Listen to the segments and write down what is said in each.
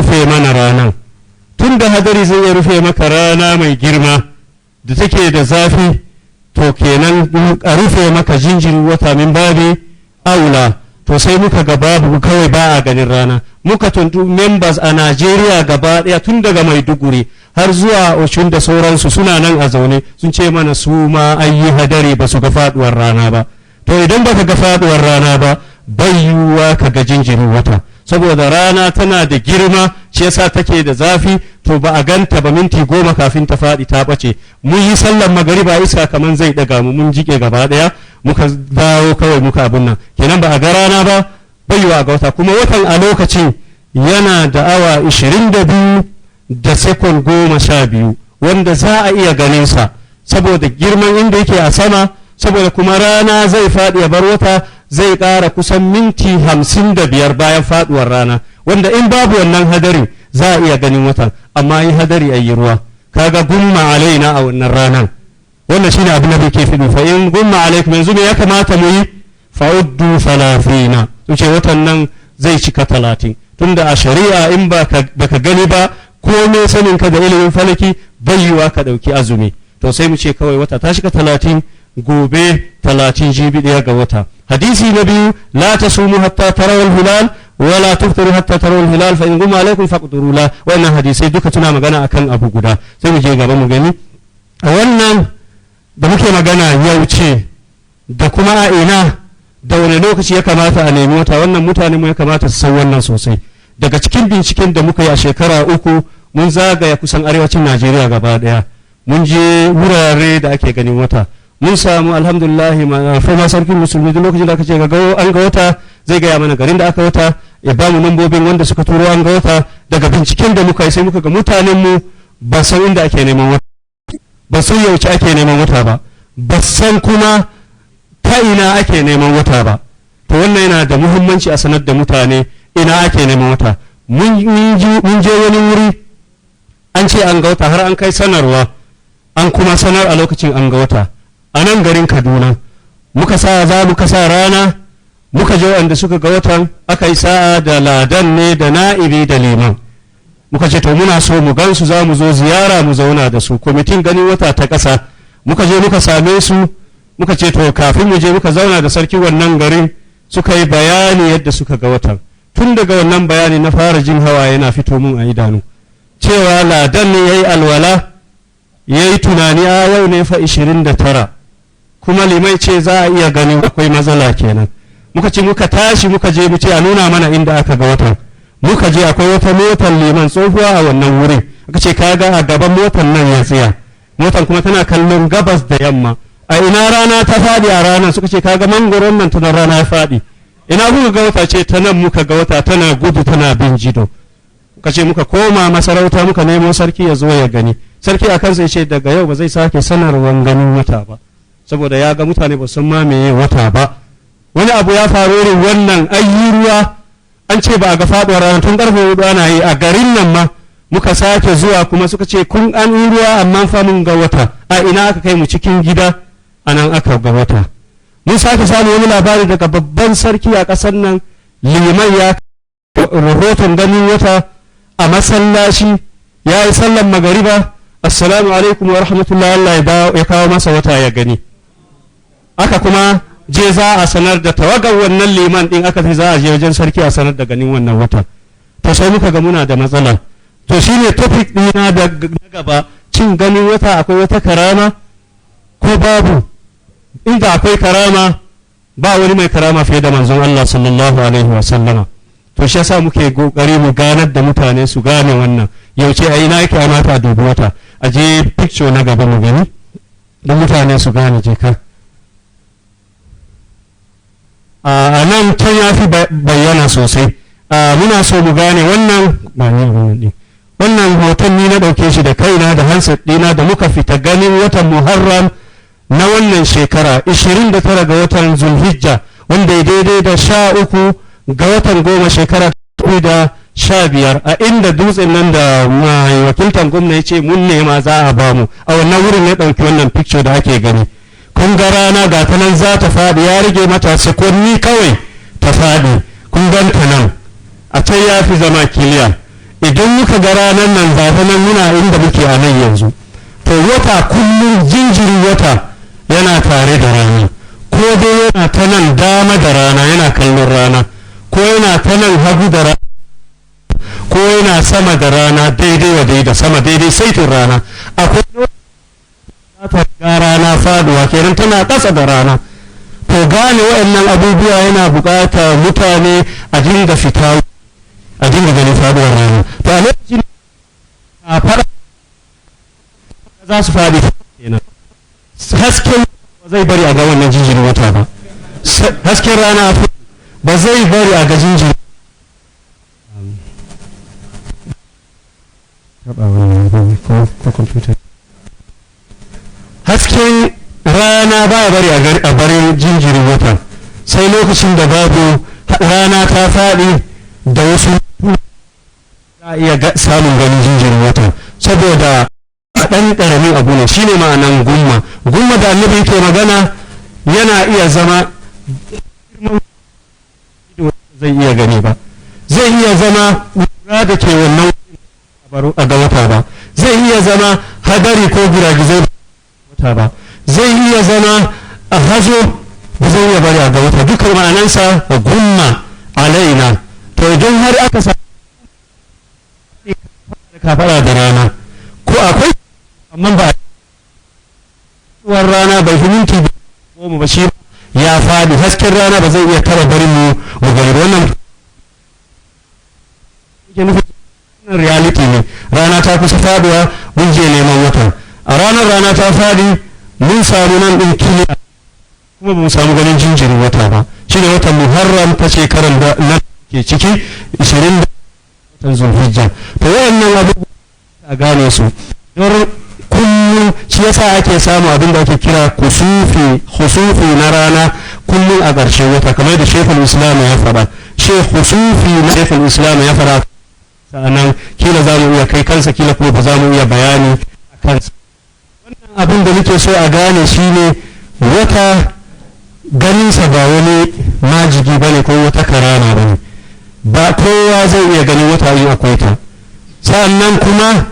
rufe mana ranar. Tun da hadari zai iya rufe maka rana mai girma da take da zafi, to kenan a rufe maka jinjirin wata min babi aula. To sai muka ga babu, kawai ba a ganin rana. Muka tuntu members a Najeriya gaba ɗaya tun daga Maiduguri har zuwa Oshun da sauransu suna nan a zaune, sun ce mana su ma an yi hadari ba su ga faduwar rana ba. To idan baka ga faduwar rana ba, bai yiwuwa ka ga jinjirin wata, saboda rana tana da girma, shi yasa take da zafi. To ba a ganta ba, minti 10 kafin ta faɗi ta ɓace. Mun yi sallar magariba, iska kaman zai ɗaga mu, mun jike gaba ɗaya, muka dawo kawai muka abin nan. Kenan ba a ga rana ba, bai yiwuwa ga wata. Kuma watan a lokacin yana da awa 22 da sekon 12, wanda za a iya ganin sa saboda girman inda yake a sama, saboda kuma rana zai faɗi a bar wata zai ƙara kusan minti 55 bayan faɗuwar rana, wanda in babu wannan hadarin za a iya ganin watan. Amma yi hadari a yi ruwa, kaga gumma alaina a wannan ranar. Wannan shine abin da muke fidu. Fa in gumma alaikum, yanzu me ya kamata mu yi? Fa'uddu 30, sun ce watan nan zai cika 30. Tunda a shari'a in baka gani ba, komai sanin ka da ilimin falaki bai yiwa ka ɗauki azumi. To sai mu ce kawai wata ta shiga 30, gobe 30, jibi 1 ga wata. Hadisi na biyu, la tasumu hatta tarawal hilal wala tuftiru hatta tarawal hilal fa in gumma alaikum faqduru la. Wannan hadisai duka tuna magana akan abu guda. Sai mu je gaba mu gani. A wannan da muke magana yau ce da kuma a ina da wani lokaci ya kamata a nemi wata, wannan mutane mu ya kamata su san wannan sosai. Daga cikin binciken da muka yi a shekara 3, mun zagaya kusan arewacin Najeriya gaba daya, mun je wurare da ake ganin wata. Mun samu alhamdulillah fama sarkin musulmi duk lokacin da aka ce an ga wata zai gaya mana garin da aka wata, ya ba mu lambobin wanda suka turo an ga wata. Daga binciken da muka yi sai muka ga mutanen mu ba san inda ake neman wata, ba san yauce ake neman wata ba, ba san kuma ta ina ake neman wata ba. To wannan yana da muhimmanci a sanar da mutane ina ake neman wata. Mun je wani wuri an ce an ga wata, har an kai sanarwa, an kuma sanar a lokacin an ga wata. A nan garin Kaduna muka sa rana, muka je wanda suka ga watan, aka yi sa'a da ladan ne da na'ibi da liman. Muka ce to muna so mu gansu, za mu zo ziyara mu zauna da su, kwamitin ganin wata ta ƙasa. Muka je muka same su, muka ce to kafin mu je muka zauna da sarki wannan garin, suka yi bayani yadda suka ga watan. Tun daga wannan bayani na fara jin hawa yana fito mun a idanu, cewa ladan ne ya yi alwala, ya yi tunani a yau ne fa 29, kuma limai ce za a iya ganin akwai matsala kenan. Muka ce muka tashi muka je mu ce a nuna mana inda aka ga watan. Muka je akwai wata motar liman tsohuwa a wannan wurin, aka ce kaga a gaban motar nan ya tsaya, motar kuma tana kallon gabas da yamma. A ina rana ta faɗi a ranar? Suka ce kaga mangoron nan tana rana ya faɗi. Ina kuka ga wata? Ce ta nan muka ga wata, tana gudu tana bin jido. Muka ce muka koma masarauta muka nemo sarki ya zo ya gani. Sarki a kansa ya ce daga yau ba zai sake sanarwan ganin wata ba, saboda ya ga mutane ba san ma meye wata ba. Wani abu ya faru irin wannan, ayi ruwa, an ce ba a ga faɗuwar rana tun ƙarfe 4 ana yi a garin nan ma. Muka sake zuwa kuma suka ce kun an yi ruwa amma fa mun ga wata. A ina aka kai mu? cikin gida, a nan aka ga wata. Mun sake samu wani labari daga babban sarki a ƙasar nan, liman ya rahoton ganin wata a masallaci, ya yi sallan magariba, assalamu alaikum wa rahmatullahi, Allah ya kawo masa wata ya gani. Aka kuma je za a sanar da tawagar wannan liman din, aka ce za a je wajen sarki a sanar da ganin wannan wata. To sai muka ga muna da matsala. To shine topic ɗina da gaba, cin ganin wata akwai wata karama ko babu? Inda akwai karama, ba wani mai karama fiye da manzon Allah sallallahu alaihi wa sallama. To shi yasa muke kokari mu ganar da mutane su gane wannan. Yauce a ina yake mata dubi wata, a je picture na gaba mu gani don mutane su gane. Je ka a nan can ya fi bayyana sosai. Muna so mu gane wannan hoton ni na ɗauke shi da kaina da handset ɗina da muka fita ganin watan Muharram na wannan shekara 29 ga watan Zulhijja, wanda ya daidai da 13 ga watan 10 shekara 2015, a inda dutsen nan da mai wakiltan gwamna ya ce mun nema za a bamu. A wannan wurin ya ɗauki wannan picture da ake gani. Kun ga rana ga ta nan za ta faɗi, ya rage mata sekonni kawai ta faɗi. Kun ganta nan, a can ya fi zama kiliya. idan muka ga ranar nan zafi nan muna inda muke a nan yanzu, to wata kullum jinjirin wata yana tare da rana, ko dai yana ta nan dama da rana yana kallon rana, ko yana ta nan hagu da rana, ko yana sama da rana daidai wa daida sama daidai saitin rana. Akwai ta ga rana faduwa kenan tana ƙasa da rana. To gane waɗannan abubuwa yana buƙatar mutane a dinga fita a dinga ganin faduwar rana. To a lokacin a fara za su faɗi kenan, hasken ba zai bari a ga wannan jinjirin wata ba, hasken rana ba zai bari a ga jinjirin hasken rana ba ya bari a barin jinjirin wata sai lokacin da babu rana ta faɗi da wasu za a iya samun ganin jinjirin wata, saboda ɗan ƙaramin abu ne. Shine ma'anan gumma da annabi yake magana yana iya zama zai iya gani ba, zai iya zama ƙura da ke wannan a ga wata ba, zai iya zama hadari ko giragizai wata ba, zai iya zama a hazo ba zai iya bari a ga wata. Dukkan ma'anansa gumma alaina. To idan har aka sa kafara da rana ko akwai amma ba a rana bai fi minti goma ba shi ya faɗi, hasken rana ba zai iya tara barin mu gani wannan reality ne. Rana ta kusa faduwa mun je neman wata, a ranar rana ta faɗi mun samu nan ɗin kiliya kuma ba mu samu ganin jinjirin wata ba. Shi ne watan Muharram ta shekarar da nan ke ciki 20 watan Zulhijja. To wayannan abubuwa a gane su don kullum, shi yasa ake samu abin da ake kira kusufi na rana kullum a ƙarshen wata, kamar da Sheikhul Islam ya faɗa. Kusufi na Sheikhul Islam ya faɗa, sa'annan kila za mu iya kai kansa, kila kuma ba za mu iya bayani a kansa. Wannan abin da muke so a gane shi ne wata ganinsa ba wani majigi ba ne ko wata karama ba ne, ba kowa zai iya ganin wata in akwai ta. Sa'annan kuma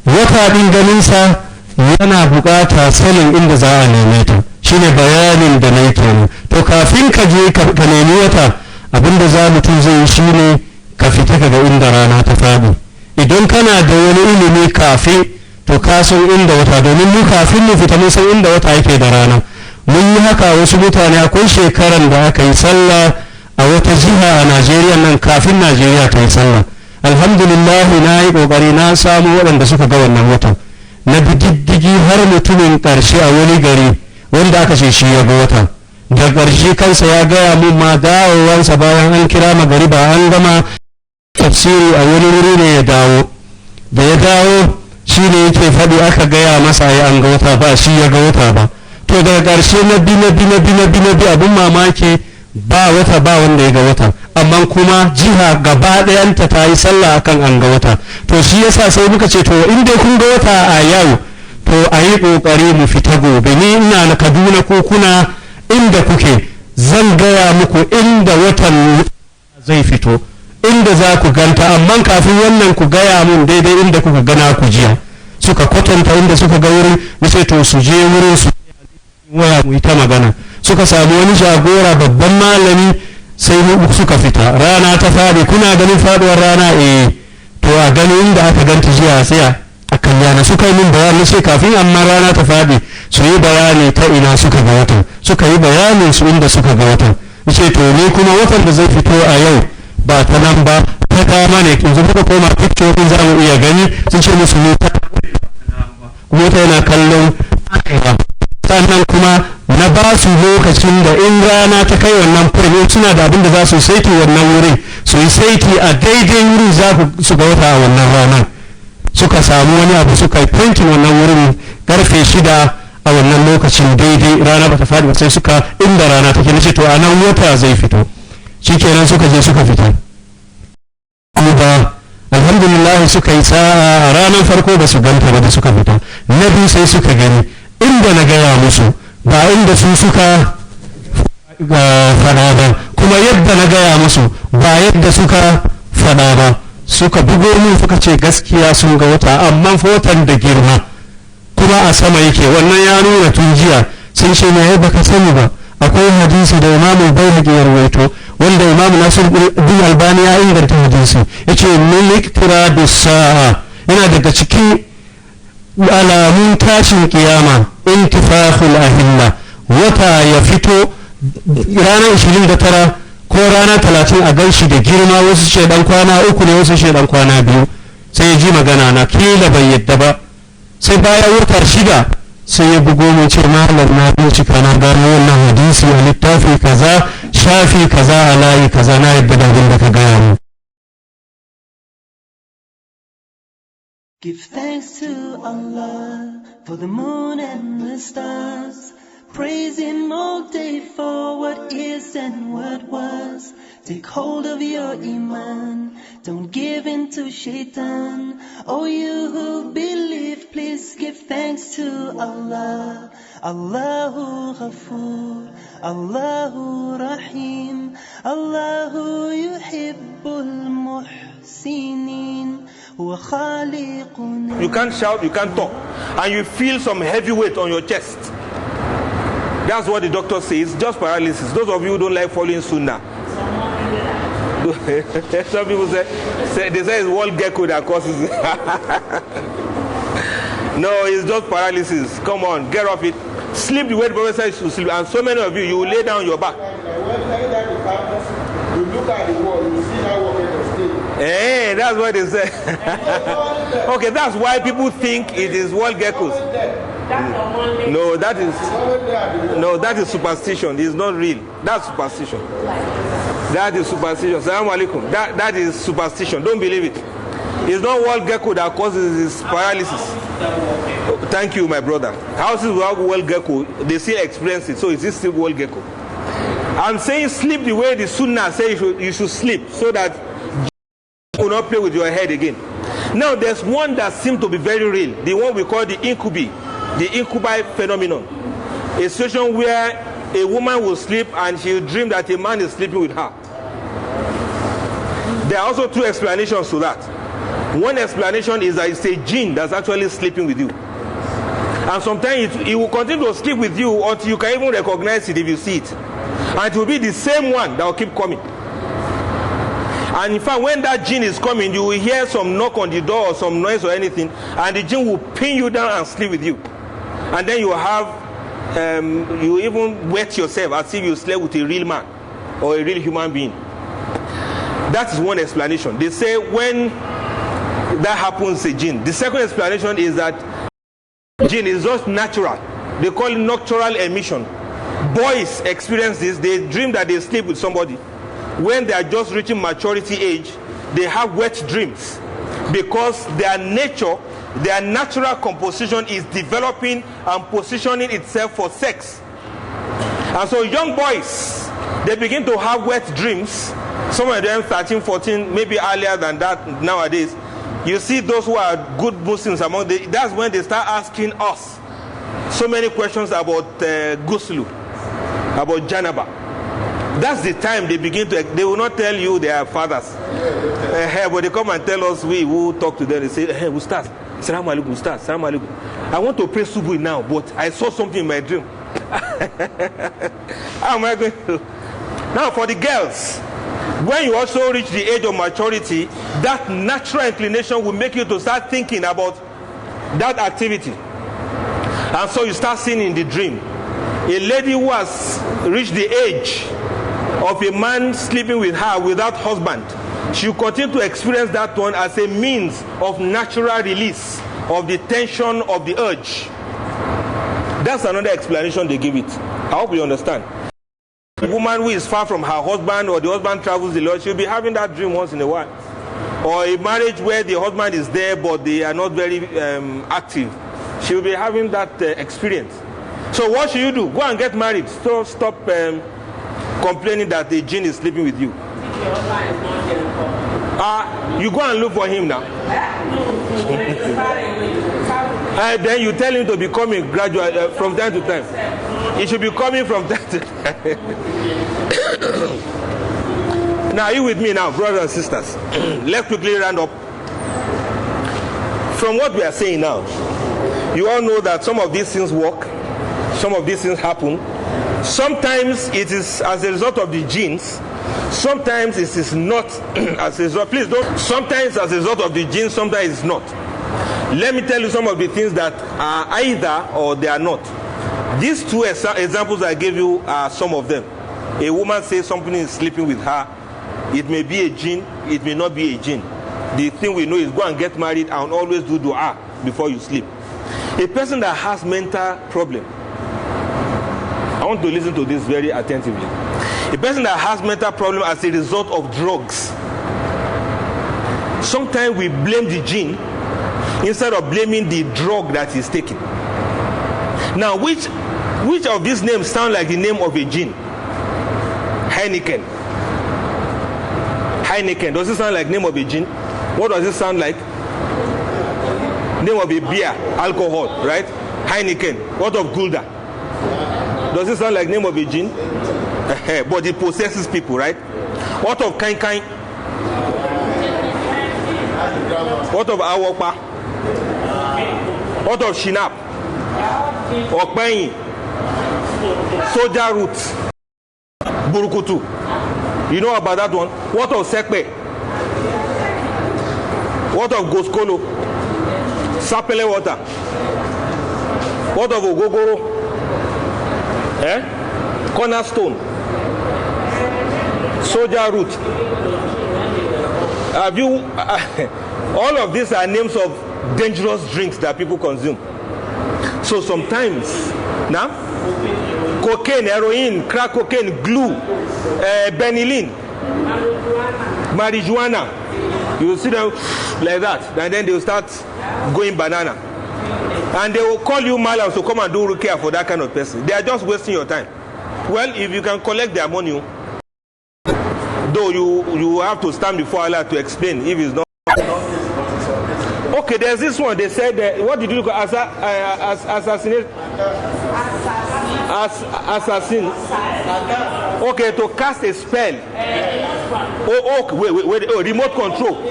wata ɗin ganinsa yana buƙata sanin inda za a neme ta, shine bayanin da na yi kenan. To kafin ka je ka nemi wata, abinda za mutum zai yi shine ka fita daga inda rana ta faɗi. Idan kana da wani ilimi kafin, to ka san inda wata, domin mu kafin mu fita mun san inda wata yake da rana. Mun yi haka wasu mutane, akwai shekaran da aka yi sallah a wata jiha a Najeriya nan kafin Najeriya ta yi sallah. Alhamdulillah na yi ƙoƙari na samu waɗanda suka ga wannan watan, na diddigi har mutumin ƙarshe a wani gari wanda aka ce shi ya ga wata. Da ƙarshe kansa ya gaya mun ma dawowansa bayan an kira magariba an gama tafsiri a wani wuri ne ya dawo. Da ya dawo shi ne yake faɗi aka gaya masa ya an ga wata ba shi ya ga wata ba. To daga ƙarshe na bi abin mamaki ba wata ba wanda ya ga wata, amma kuma jiha gaba ɗayanta ta yi sallah akan an ga wata. To shi yasa sai muka ce to in dai kun ga wata a yau, to a yi ƙoƙari mu fita gobe. Ni ina na Kaduna ko kuna inda kuke, zan gaya muku inda watan zai fito, inda za ku ganta, amma kafin wannan ku gaya mun daidai inda kuka gana ku jiya. Suka kwatanta inda suka ga wurin, nace to su je wurin su waya mu yi ta magana. Suka samu wani jagora babban malami, sai suka fita. Rana ta faɗi, kuna ganin faɗuwar rana? To a gani inda aka ganta jiya sai a kalyana. Suka yi min bayani sai kafin amma rana ta faɗi su yi bayani ta ina suka ga watan, suka yi bayanin su inda suka ga watan. Nace to ni kuma watan da zai fito a yau ba ta nan ba, ta dama ne. Yanzu muka koma picture din za mu iya gani, sun ce musu ne ta kuma ta yana kallon arewa. Sannan kuma na ba su lokacin da in rana ta kai wannan furin, suna da abin da za su saiti wannan wurin, su yi saiti a daidai wurin za su ga wata a wannan ranar. Suka samu wani abu suka yi printin wannan wurin karfe 6 a wannan lokacin daidai, rana ba ta faɗi ba, sai suka inda rana take. nace to a nan wata zai fito. Shikenan suka je suka fita. Kuma alhamdulillah suka yi sa'a, a ranar farko ba su ganta ba da suka fita. Na biyu sai suka gani inda na gaya musu, ba inda su suka fada ba, kuma yadda na gaya musu ba yadda suka fada ba. suka bugo min suka ce gaskiya sun ga wata, amma watan da girma kuma a sama yake. Wannan ya nuna tun jiya sun ce ne baka sani ba, akwai hadisi da imamu Baihaqi ya rawaito wanda imamu Nasiruddin Albani ya inganta hadisi, yace min iqtiradu sa'a, yana daga cikin alamun tashin kiyama intifakhul ahilla, wata ya fito ranar 29 ko rana 30 a ganshi da girma, wasu ce dan kwana 3 ne, wasu ce dan kwana 2. sai ya ji magana na kila bai yadda ba, sai bayan wata 6 sai ya bugo mu ce malam na bincika na gano wannan hadisi a littafi kaza shafi kaza a layi kaza, na yadda da abin da ka gaya mu. Give thanks to Allah for the moon and the stars. Praise Him all day for what is and what was. Take hold of your iman, don't give in to shaitan. Oh, you who believe, please give thanks to Allah. Allahu Ghafoor, Allahu Rahim, Allahu Yuhibbul Muhsinin. You can't shout, you can't talk, and you feel some heavy weight on your chest. That's what the doctor says, just paralysis. Those of you who don't like following sunnah. Some people say they say it's wall gecko that causes it. No, it's just paralysis. Come on, get off it. Sleep the way the Prophet says to sleep. And so many of you, you will lay down your back. You look at the wall, you see how walking the state. Hey, that's what they say. Okay, that's why people think it is wall geckos. No, that is superstition. It's not real. That's superstition. That is superstition. Assalamu alaikum. That is superstition. Don't believe it. It's not wall gecko that causes this paralysis. Thank you, my brother. Houses without wall gecko, they still experience it. So is this still wall gecko? I'm saying sleep the way the Sunnah says you should sleep, so that you will not play with your head again. Now there's one that seems to be very real, the one we call the incubi phenomenon. A situation where a woman will sleep and she will dream that a man is sleeping with her. There are also two explanations to that. One explanation is that it's a jinn that's actually sleeping with you. And sometimes it will continue to sleep with you until you can even recognize it if you see it. And it will be the same one that will keep coming. And in fact, when that jinn is coming, you will hear some knock on the door or some noise or anything, and the jinn will pin you down and sleep with you. And then you have, you even wet yourself as if you slept with a real man or a real human being. That is one explanation. They say when that happens, a jinn. The second explanation is that jinn is just natural. They call it nocturnal emission. Boys experience this. They dream that they sleep with somebody. When they are just reaching maturity age, they have wet dreams because their nature, their natural composition is developing and positioning itself for sex. And so young boys, they begin to have wet dreams. Some of them 13, 14, maybe earlier than that nowadays. You see those who are good Muslims among them, that's when they start asking us so many questions about ghusl, about janaba. That's the time they begin to, they will not tell you they are fathers. But they come and tell us, we who talk to them, they say, hey, Ustaz, Assalamu alaikum, Ustaz, Assalamu alaikum. I want to pray subuh now, but I saw something in my dream. How am I going to? Now for the girls, when you also reach the age of maturity, that natural inclination will make you to start thinking about that activity. And so you start seeing in the dream, a lady who has reached the age of a man sleeping with her without husband, she will continue to experience that one as a means of natural release of the tension of the urge. That's another explanation they give it. I hope you understand. A woman who is far from her husband, or the husband travels a lot, she'll be having that dream once in a while. Or a marriage where the husband is there but they are not very active, she'll be having that experience. So what should you do? Go and get married. So stop complaining that the jinn is sleeping with you. You go and look for him now. Then you tell him to be coming gradually from time to time. He should be coming from time to time. Now, are you with me now, brothers and sisters? Let's quickly round up. From what we are saying now, you all know that some of these things work, some of these things happen. Sometimes it is as a result of the genes, sometimes it is not as a result. Please don't. Sometimes as a result of the genes, sometimes it's not. Let me tell you some of the things that are either or they are not. These two examples I gave you are some of them. A woman says something is sleeping with her. It may be a jinn, it may not be a jinn. The thing we know is go and get married and always do dua before you sleep. A person that has mental problem, I want to listen to this very attentively. A person that has mental problem as a result of drugs, sometimes we blame the jinn instead of blaming the drug that he's taking. Now, which of these names sound like the name of a jinn? Heineken. Heineken. Does it sound like name of a jinn? What does it sound like? Name of a beer, alcohol, right? Heineken. What of Gulda? Does it sound like name of a jinn? But it possesses people, right? What of Kain? What of Awokpa? What of Shinap? Okpain? Soja root? Burukutu? You know about that one? What of Sekpe? What of Goskolo? Sapele water? What of Ogogoro? Cornerstone? Soja root? Have you all of these are names of dangerous drinks that people consume. So sometimes now cocaine, heroin, crack cocaine, glue, benylin, marijuana, you will see them like that, and then they will start going banana, and they will call you malams to come and do rukia for that kind of person. They are just wasting your time. Well, if you can collect their money, though you have to stand before Allah to explain if it's not. Okay, there's this one. They said, what did you call assassinate? Assassin. Okay, to cast a spell. Oh, wait. Oh, remote control.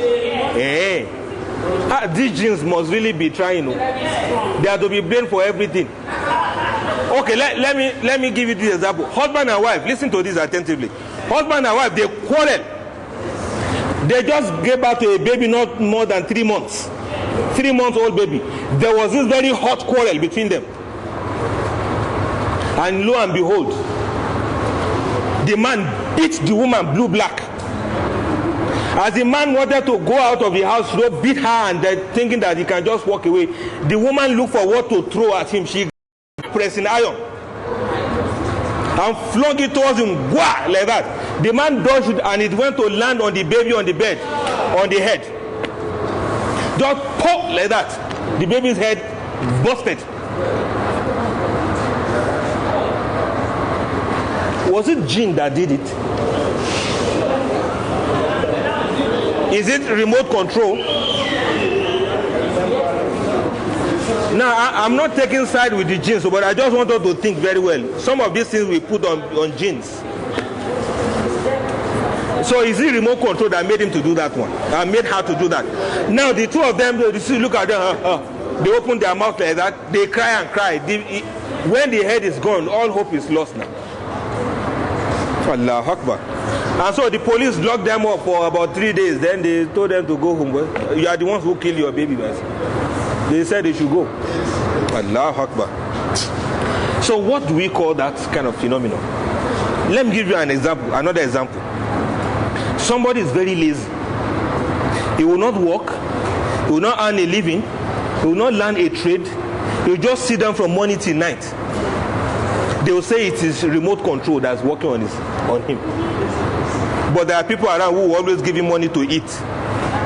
These jinns must really be trying. They are to be blamed for everything. Okay, let me give you this example. Husband and wife, listen to this attentively. Husband and wife, they quarrel. They just gave birth to a baby not more than 3 months. 3 months old baby. There was this very hot quarrel between them. And lo and behold, the man beat the woman blue black. As the man wanted to go out of the house, he beat her, and thinking that he can just walk away. The woman looked for what to throw at him. She pressing iron and flung it towards him, like that. The man dodged it, and it went to land on the baby on the bed, on the head. Just pop like that. The baby's head busted. Was it jinn that did it? Is it remote control? Now, I'm not taking side with the jinns, but I just want us to think very well. Some of these things we put on jinns. So is it remote control that made him to do that one? And made her to do that? Now, the two of them, you see, look at them. They open their mouth like that. They cry and cry. When the head is gone, all hope is lost now. Allahu Akbar. And so the police locked them up for about 3 days. Then they told them to go home. Well, you are the ones who killed your baby, guys. They said they should go. Allahu Akbar. So what do we call that kind of phenomenon? Let me give you an example, another example. Somebody is very lazy. He will not work. He will not earn a living. He will not learn a trade. He will just sit down from morning till night. They will say it is remote control that's working on him. But there are people around who always give him money to eat.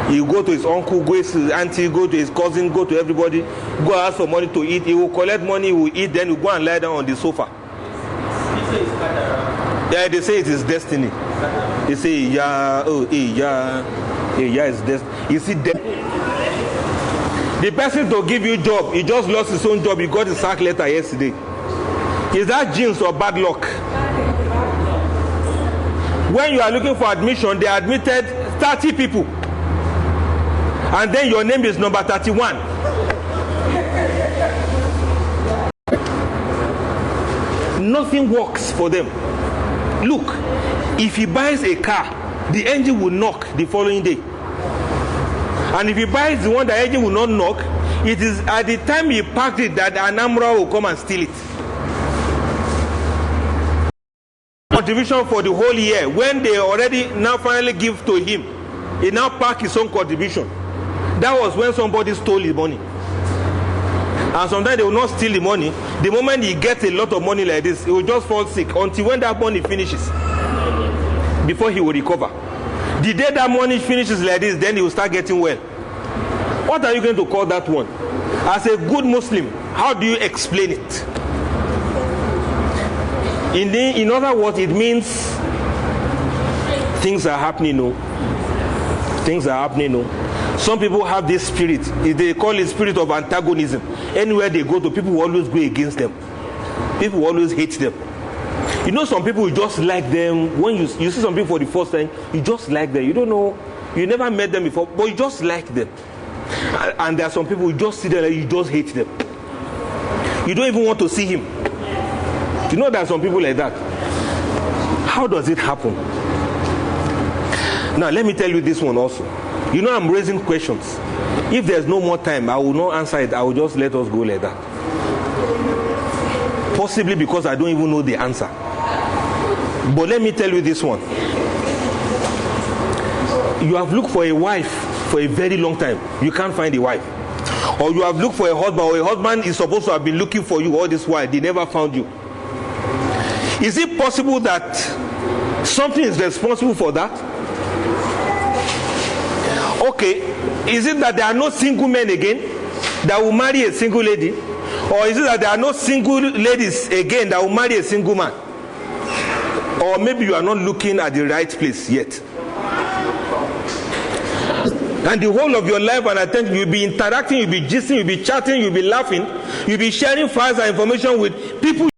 He will go to his uncle, go to his auntie, go to his cousin, go to everybody, go ask for money to eat. He will collect money, he will eat, then he will go and lie down on the sofa. Yeah, they say it is destiny. They say, yeah, it's destiny. You see, the person to give you job, he just lost his own job. He got his sack letter yesterday. Is that jinns or bad luck? When you are looking for admission, they admitted 30 people. And then your name is number 31. Nothing works for them. Look, if he buys a car, the engine will knock the following day. And if he buys the one the engine will not knock, it is at the time he packed it that an armorer will come and steal it. Contribution for the whole year, when they already now finally give to him, he now pack his own contribution. That was when somebody stole his money. And sometimes they will not steal the money. The moment he gets a lot of money like this, he will just fall sick until when that money finishes, before he will recover. The day that money finishes like this, then he will start getting well. What are you going to call that one? As a good Muslim, how do you explain it? In other words, it means things are happening. No, things are happening. No. Some people have this spirit. They call it spirit of antagonism. Anywhere they go to, people will always go against them. People will always hate them. You know, some people, you just like them. When you see some people for the first time, you just like them. You don't know, you never met them before, but you just like them. And there are some people, you just see them and you just hate them. You don't even want to see him. You know, there are some people like that. How does it happen? Now, let me tell you this one also. You know, I'm raising questions. If there's no more time, I will not answer it. I will just let us go like that. Possibly because I don't even know the answer. But let me tell you this one. You have looked for a wife for a very long time. You can't find a wife. Or you have looked for a husband, or a husband is supposed to have been looking for you all this while. They never found you. Is it possible that something is responsible for that? Okay, is it that there are no single men again that will marry a single lady? Or is it that there are no single ladies again that will marry a single man? Or maybe you are not looking at the right place yet. And the whole of your life and attention, you'll be interacting, you'll be gisting, you'll be chatting, you'll be laughing, you'll be sharing files and information with people